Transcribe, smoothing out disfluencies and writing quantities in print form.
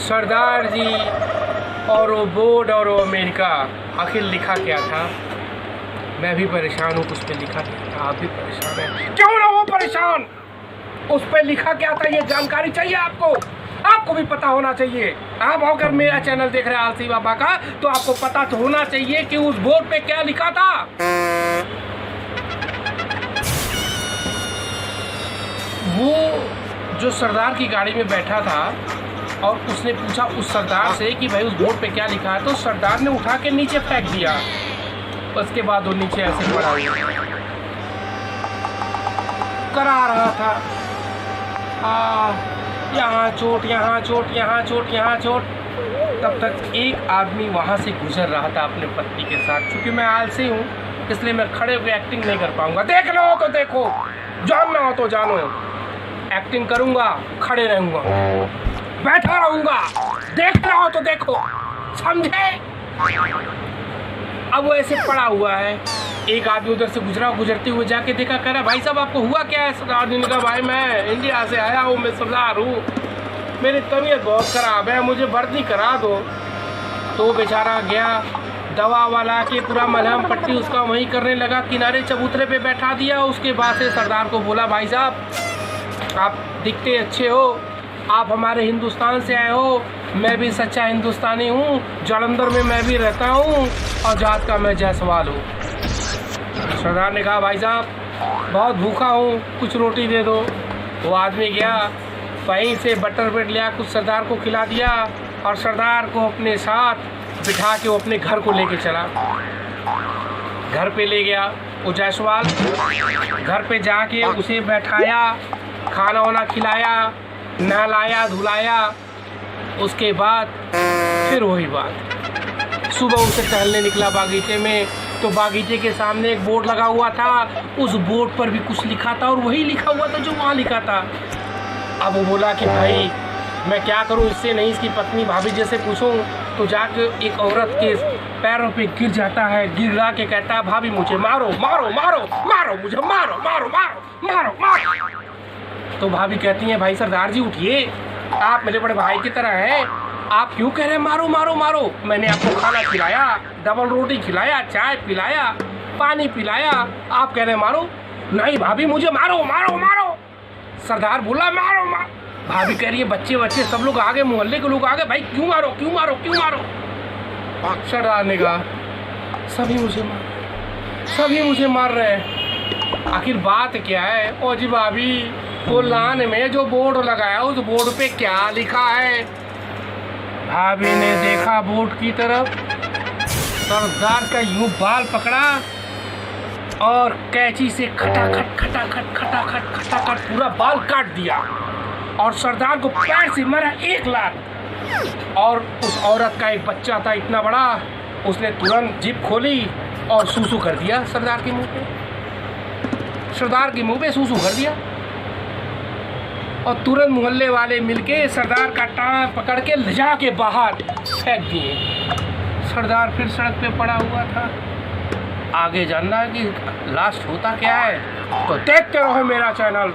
सरदार जी और वो बोर्ड और वो अमेरिका, आखिर लिखा क्या था? मैं भी परेशान हूँ, उस पर लिखा क्या था? आप भी परेशान हैं, क्यों ना हो परेशान? उस पर लिखा क्या था ये जानकारी चाहिए आपको? आपको भी पता होना चाहिए। आप अगर मेरा चैनल देख रहे हैं आलसी बाबा का, तो आपको पता तो होना चाहिए कि उस बोर्ड पे क्या लिखा था। वो जो सरदार की गाड़ी में बैठा था और उसने पूछा उस सरदार से कि भाई उस बोर्ड पे क्या लिखा है, तो सरदार ने उठा के नीचे फेंक दिया। उसके बाद वो नीचे ऐसे पड़ा करा रहा था, यहाँ चोट, यहाँ चोट, यहाँ चोट, यहाँ चोट। तब तक एक आदमी वहाँ से गुजर रहा था अपने पत्नी के साथ। क्योंकि मैं आलसी हूँ इसलिए मैं खड़े हुए एक्टिंग नहीं कर पाऊँगा। देखना हो तो देखो, जानना हो तो जानो। एक्टिंग करूँगा, खड़े रहूँगा, बैठा रहूँगा, देखना हो तो देखो, समझे? अब वो ऐसे पड़ा हुआ है। एक आदमी उधर से गुजरा, गुजरते हुए जाके देखा, कह रहा भाई साहब आपको हुआ क्या है? सरदार ने कहा भाई मैं इंडिया से आया हूँ, मैं सरदार हूँ, मेरी तबीयत बहुत ख़राब है, मुझे भर्ती करा दो। तो बेचारा गया, दवा वाला के पूरा मलहम पट्टी उसका वहीं करने लगा, किनारे चबूतरे पे बैठा दिया। उसके बाद से सरदार को बोला भाई साहब आप दिखते अच्छे हो, आप हमारे हिंदुस्तान से आए हो, मैं भी सच्चा हिंदुस्तानी हूँ, जालंधर में मैं भी रहता हूँ और जात का मैं जायसवाल हूँ। सरदार ने कहा भाई साहब बहुत भूखा हूँ, कुछ रोटी दे दो। वो आदमी गया, वहीं से बटर ब्रेड लिया, कुछ सरदार को खिला दिया और सरदार को अपने साथ बिठा के वो अपने घर को लेके चला। घर पे ले गया वो जायसवाल, घर पे जाके उसे बैठाया, खाना वाना खिलाया, नहलाया धुलाया। उसके बाद फिर वही बात, सुबह उसे टहलने निकला बागीचे में, तो बागीचे के सामने एक बोर्ड लगा हुआ था। उस बोर्ड पर भी कुछ लिखा था और वही लिखा हुआ था जो वहाँ लिखा था। अब वो बोला कि भाई मैं क्या करूँ, इससे नहीं इसकी पत्नी भाभी जैसे पूछूँ। तो जाके एक औरत के पैरों पे गिर जाता है, गिरा के कहता है भाभी मुझे मारो मारो मारो मारो, मुझे मारो मारो मारो मारो मारो। तो भाभी कहती हैं भाई सरदार जी उठिए, आप मेरे बड़े भाई की तरह हैं, आप क्यों कह रहे हैं मारो मारो मारो? मैंने आपको खाना खिलाया, डबल रोटी खिलाया, चाय पिलाया, पानी पिलाया, आप कह रहे हैं मारो? नहीं भाभी मुझे मारो मारो मारो। सरदार बोला मारो मारो। भाभी कह रही है बच्चे बच्चे सब लोग आ गए, मोहल्ले के लोग आ गए, भाई क्यों मारो क्यों मारो क्यों मारो? सरदार ने कहा सभी मुझे मार रहे हैं, आखिर बात क्या है? ओ जी भाभी वो लान में जो बोर्ड लगाया उस बोर्ड पे क्या लिखा है? भाभी ने देखा बोर्ड की तरफ, सरदार का यूं बाल पकड़ा और कैंची से खटाखट खटाखट खटाखट खटाखट पूरा बाल काट दिया और सरदार को पैर से मारा 1 लात। और उस औरत का एक बच्चा था इतना बड़ा, उसने तुरंत जिप खोली और सूसू कर दिया सरदार के मुंह पे। सरदार के मुंह पे सूसू कर दिया और तुरंत मोहल्ले वाले मिलके सरदार का टांग पकड़ के ले जा के बाहर फेंक दिए। सरदार फिर सड़क पे पड़ा हुआ था। आगे जानना है कि लास्ट होता क्या है, तो देखते रहो मेरा चैनल।